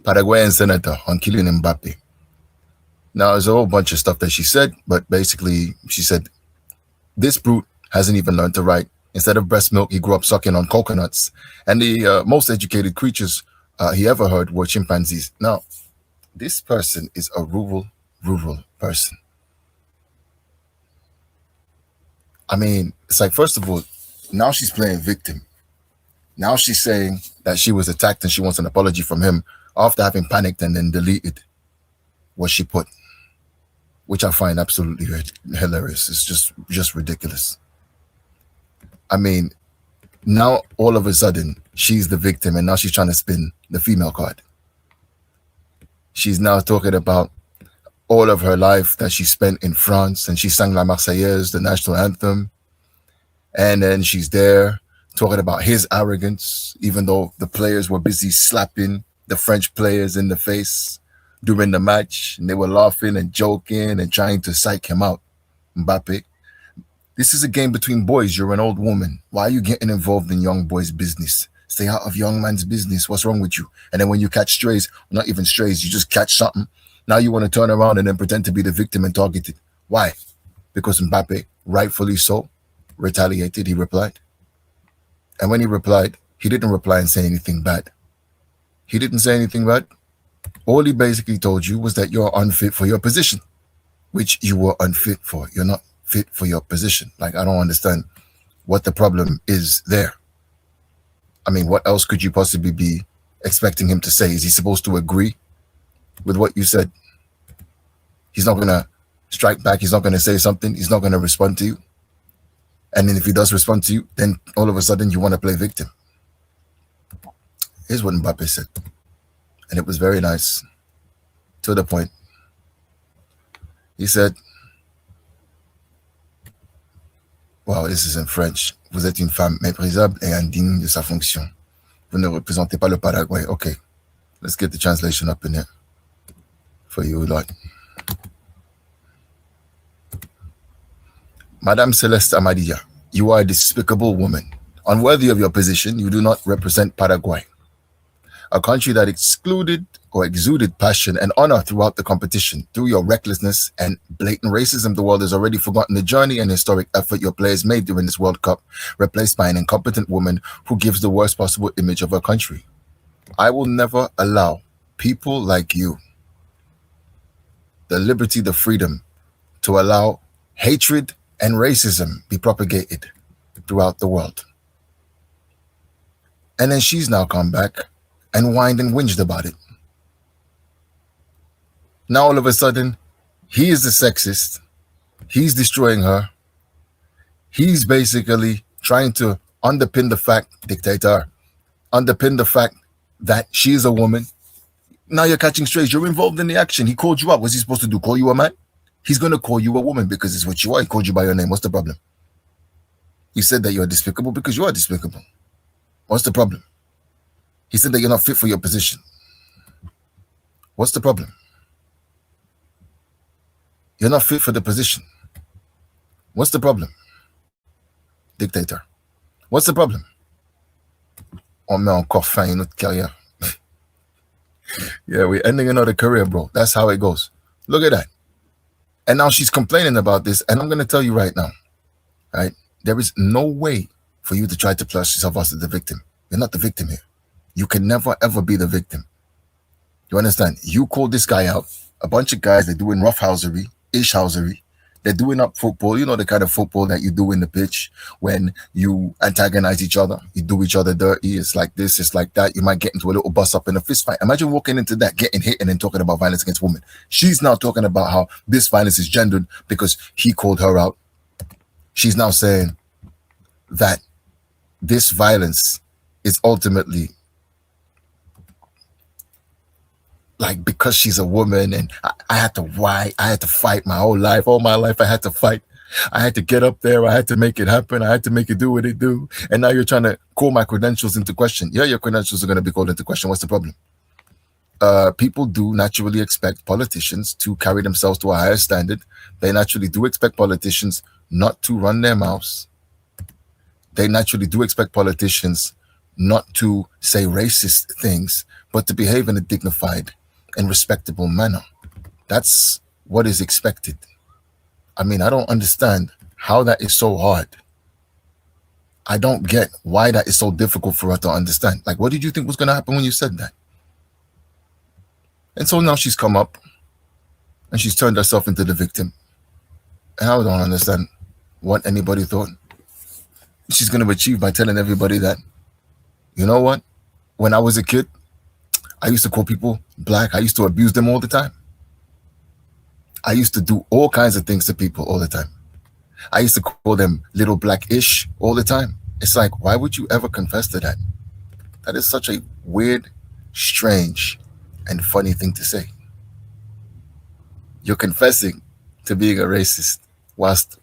Paraguayan senator on killing Mbappe. Now, there's a whole bunch of stuff that she said, but basically, she said, this brute hasn't even learned to write. Instead of breast milk, he grew up sucking on coconuts. And the most educated creatures he ever heard were chimpanzees. Now, this person is a rural person. I mean, it's like, first of all, now she's playing victim. Now she's saying that she was attacked and she wants an apology from him after having panicked and then deleted what she put, which I find absolutely hilarious. It's just ridiculous. I mean, now all of a sudden she's the victim and now she's trying to spin the female card. She's now talking about all of her life that she spent in France, and she sang La Marseillaise, the national anthem. And then she's there talking about his arrogance, even though the players were busy slapping the French players in the face during the match, and they were laughing and joking and trying to psych him out. Mbappe, this is a game between boys. You're an old woman. Why are you getting involved in young boys' business? Stay out of young man's business. What's wrong with you? And then when you catch strays, not even strays, you just catch something. Now you want to turn around and then pretend to be the victim and target it. Why? Because Mbappe, rightfully so, retaliated. He replied. And when he replied, he didn't reply and say anything bad. He didn't say anything bad. All he basically told you was that you're unfit for your position, which you were unfit for. You're not fit for your position. Like, I don't understand what the problem is there. I mean, what else could you possibly be expecting him to say? Is he supposed to agree with what you said? He's not going to strike back. He's not going to say something. He's not going to respond to you. And then if he does respond to you, then all of a sudden you want to play victim. Here's what Mbappe said. And it was very nice, to the point. He said, wow, this is in French. Vous êtes une femme méprisable et indigne de sa fonction. Vous ne représentez pas le Paraguay. Okay, let's get the translation up in here for you lot. Madame Celeste Amadilla, you are a despicable woman. Unworthy of your position, you do not represent Paraguay, a country that excluded or exuded passion and honor throughout the competition. Through your recklessness and blatant racism, the world has already forgotten the journey and historic effort your players made during this World Cup, replaced by an incompetent woman who gives the worst possible image of her country. I will never allow people like you the liberty, the freedom to allow hatred and racism be propagated throughout the world. And then she's now come back and whined and whinged about it. Now all of a sudden, he is the sexist. He's destroying her. He's basically trying to underpin the fact, dictator, underpin the fact that she's a woman. Now you're catching strays. You're involved in the action. He called you up. What's he supposed to do? Call you a man? He's going to call you a woman because it's what you are. He called you by your name. What's the problem? He said that you're despicable because you are despicable. What's the problem? He said that you're not fit for your position. What's the problem? You're not fit for the position. What's the problem? Dictator. What's the problem? On met encore fin à notre carrière. Yeah, we're ending another career, bro. That's how it goes. Look at that. And now she's complaining about this. And I'm going to tell you right now, right? There is no way for you to try to place yourself as the victim. You're not the victim here. You can never, ever be the victim. You understand? You call this guy out. A bunch of guys, they're doing roughhousery, ish-housery. They're doing up football. You know the kind of football that you do in the pitch when you antagonize each other. You do each other dirty. It's like this, it's like that. You might get into a little bust up in a fist fight. Imagine walking into that, getting hit, and then talking about violence against women. She's now talking about how this violence is gendered because he called her out. She's now saying that this violence is ultimately like because she's a woman, and I had to fight my whole life. All my life I had to fight. I had to get up there. I had to make it happen. I had to make it do what it do. And now you're trying to call my credentials into question. Yeah, your credentials are going to be called into question. What's the problem? People do naturally expect politicians to carry themselves to a higher standard. They naturally do expect politicians not to run their mouths. They naturally do expect politicians not to say racist things, but to behave in a dignified and respectable manner. That's what is expected. I mean, I don't understand how that is so hard. I don't get why that is so difficult for her to understand. Like, what did you think was going to happen when you said that? And so now she's come up and she's turned herself into the victim. And I don't understand what anybody thought she's going to achieve by telling everybody that, you know what? When I was a kid, I used to call people black. I used to abuse them all the time. I used to do all kinds of things to people all the time. I used to call them little black-ish all the time. It's like, why would you ever confess to that? That is such a weird, strange, and funny thing to say. You're confessing to being a racist whilst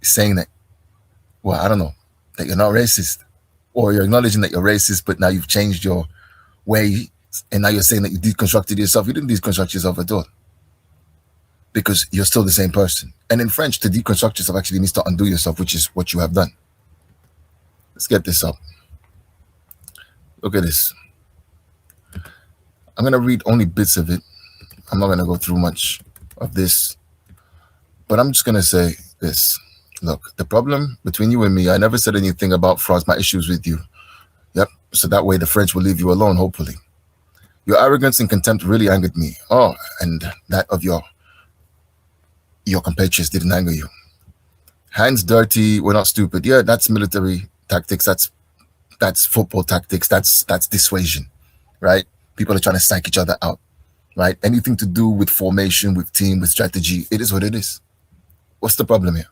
saying that, well, I don't know, that you're not racist. Or you're acknowledging that you're racist, but now you've changed your way, and now you're saying that you deconstructed yourself. You didn't deconstruct yourself at all, because you're still the same person. And in French, to deconstruct yourself actually means to undo yourself, which is what you have done. Let's get this up. Look at this. I'm going to read only bits of it. I'm not going to go through much of this, but I'm just going to say this. Look, the problem between you and me, I never said anything about France, my issues with you. Yep. So that way the French will leave you alone, hopefully. Your arrogance and contempt really angered me. Oh, and that of your compatriots didn't anger you. Hands dirty, we're not stupid. Yeah, that's military tactics. That's football tactics. That's dissuasion, right? People are trying to psych each other out, right? Anything to do with formation, with team, with strategy, it is what it is. What's the problem here?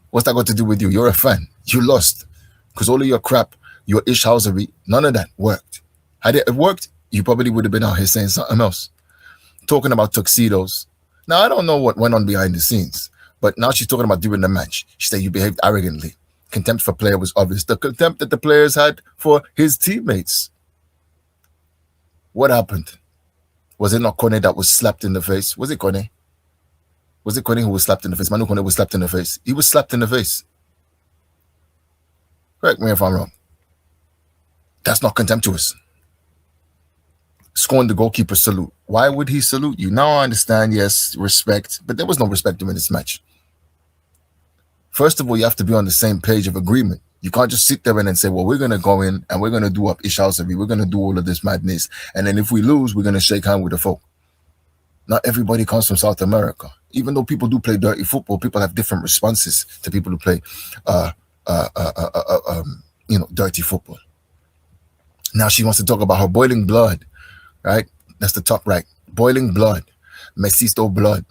What's that got to do with you? You're a fan. You lost. Because all of your crap, your ishhousery, none of that worked. Had it worked, you probably would have been out here saying something else. Talking about tuxedos. Now, I don't know what went on behind the scenes, but now she's talking about during the match. She said you behaved arrogantly. Contempt for player was obvious. The contempt that the players had for his teammates. What happened? Was it not Kone that was slapped in the face? Was it Kone? Was it Kone who was slapped in the face? Manu Kone was slapped in the face. He was slapped in the face. Correct me if I'm wrong. That's not contemptuous. Scorn the goalkeeper salute. Why would he salute you? Now I understand, yes, respect, but there was no respect during this match. First of all, you have to be on the same page of agreement. You can't just sit there and then say, well, we're going to go in and we're going to do up Ishausavi. We're going to do all of this madness. And then if we lose, we're going to shake hands with the folk. Not everybody comes from South America. Even though people do play dirty football, people have different responses to people who play, dirty football. Now she wants to talk about her boiling blood, right? That's the top right. Boiling blood, mestizo blood.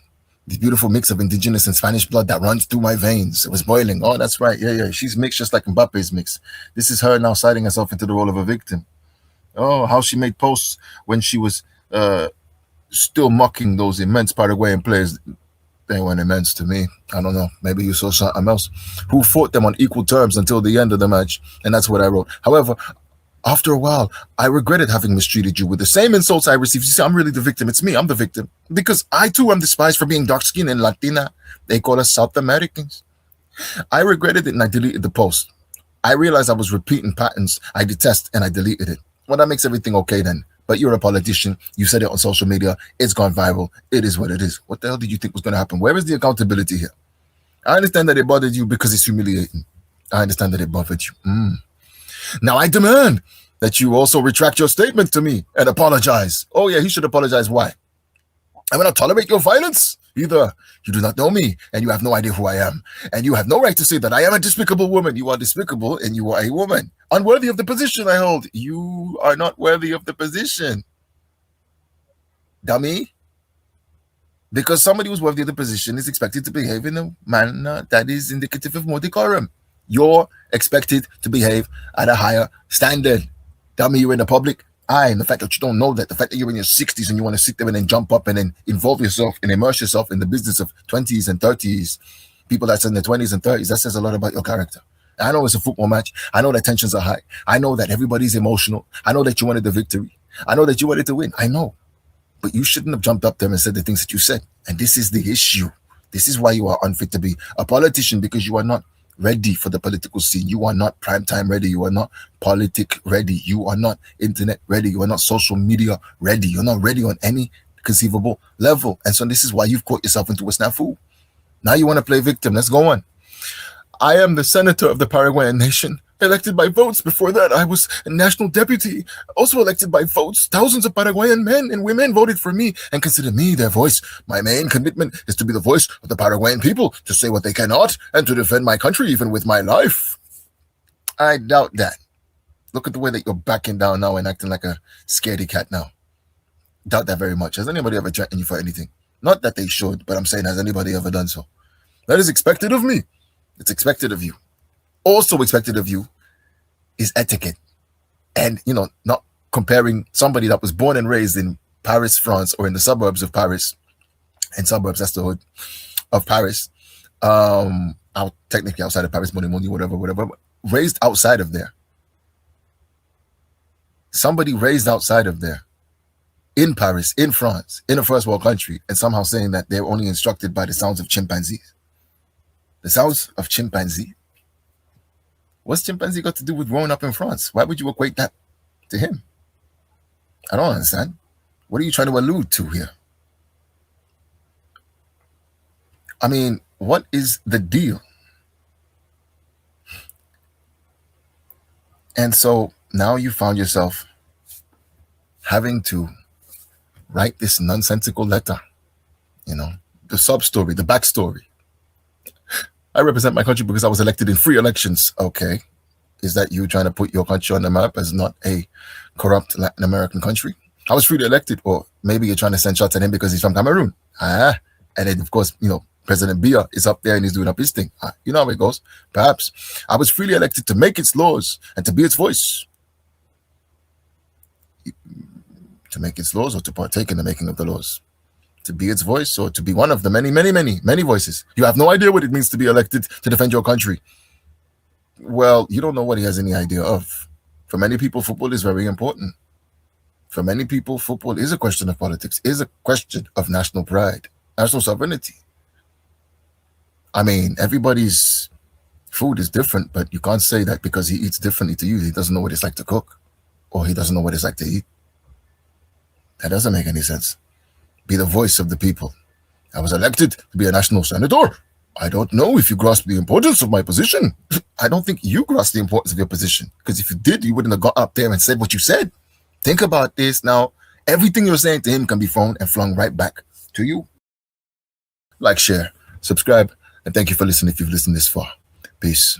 The beautiful mix of indigenous and Spanish blood that runs through my veins. It was boiling. Oh, that's right. Yeah. She's mixed just like Mbappe's mixed. This is her now siding herself into the role of a victim. Oh, how she made posts when she was still mocking those immense Paraguayan players. They weren't immense to me. I don't know. Maybe you saw something else. Who fought them on equal terms until the end of the match. And that's what I wrote. However, after a while, I regretted having mistreated you with the same insults I received. You see, I'm really the victim. It's me. I'm the victim. Because I, too, am despised for being dark-skinned and Latina. They call us South Americans. I regretted it and I deleted the post. I realized I was repeating patterns I detest and I deleted it. Well, that makes everything okay then. But you're a politician. You said it on social media. It's gone viral. It is what it is. What the hell did you think was going to happen? Where is the accountability here? I understand that it bothered you because it's humiliating. I understand that it bothered you. Now I demand that you also retract your statement to me and apologize. Oh yeah, he should apologize. Why? I will not tolerate your violence. Either you do not know me and you have no idea who I am. And you have no right to say that I am a despicable woman. You are despicable and you are a woman. Unworthy of the position I hold. You are not worthy of the position. Dummy. Because somebody who's worthy of the position is expected to behave in a manner that is indicative of more decorum. You're expected to behave at a higher standard. Dummy, you're in the public eye, and the fact that you don't know that, the fact that you're in your 60s and you want to sit there and then jump up and then involve yourself and immerse yourself in the business of 20s and 30s, people that's in their 20s and 30s, that says a lot about your character. I know it's a football match. I know that tensions are high. I know that everybody's emotional. I know that you wanted the victory. I know that you wanted to win. I know. But you shouldn't have jumped up there and said the things that you said. And this is the issue. This is why you are unfit to be a politician, because you are not ready for the political scene. You are not primetime ready. You are not politic ready. You are not internet ready. You are not social media ready. You're not ready on any conceivable level. And so this is why you've caught yourself into a snafu. Now you want to play victim. Let's go on. I am the senator of the Paraguayan nation, elected by votes. Before that, I was a national deputy, also elected by votes. Thousands of Paraguayan men and women voted for me and considered me their voice. My main commitment is to be the voice of the Paraguayan people, to say what they cannot, and to defend my country even with my life. I doubt that. Look at the way that you're backing down now and acting like a scaredy cat now. Doubt that very much. Has anybody ever threatened you for anything? Not that they should, but I'm saying, has anybody ever done so? That is expected of me. It's expected of you. Also expected of you is etiquette. And, not comparing somebody that was born and raised in Paris, France, or in the suburbs of Paris. And suburbs, that's the hood of Paris. Out technically outside of Paris, Money, whatever. Raised outside of there. Somebody raised outside of there. In Paris, in France, in a first world country, and somehow saying that they're only instructed by the sounds of chimpanzees. The sounds of chimpanzee? What's chimpanzee got to do with growing up in France? Why would you equate that to him? I don't understand. What are you trying to allude to here? I mean, what is the deal? And so now you found yourself having to write this nonsensical letter, the sub-story, the backstory. I represent my country because I was elected in free elections. Okay. Is that you trying to put your country on the map as not a corrupt Latin American country? I was freely elected, or maybe you're trying to send shots at him because he's from Cameroon. And then, of course, President Biya is up there and he's doing up his thing. You know how it goes. Perhaps. I was freely elected to make its laws and to be its voice. To make its laws or to partake in the making of the laws. To be its voice or to be one of the many voices. You have no idea what it means to be elected to defend your country. Well, you don't know what he has any idea of. For many people, football is very important. For many people, football is a question of politics, is a question of national pride, national sovereignty. I mean, everybody's food is different, but you can't say that because he eats differently to you, he doesn't know what it's like to cook, or he doesn't know what it's like to eat. That doesn't make any sense. Be the voice of the people. I was elected to be a national senator. I don't know if you grasp the importance of my position. I don't think you grasp the importance of your position, because if you did, you wouldn't have got up there and said what you said. Think about this now. Everything you're saying to him can be thrown and flung right back to you. Like, share, subscribe, and thank you for listening if you've listened this far. Peace.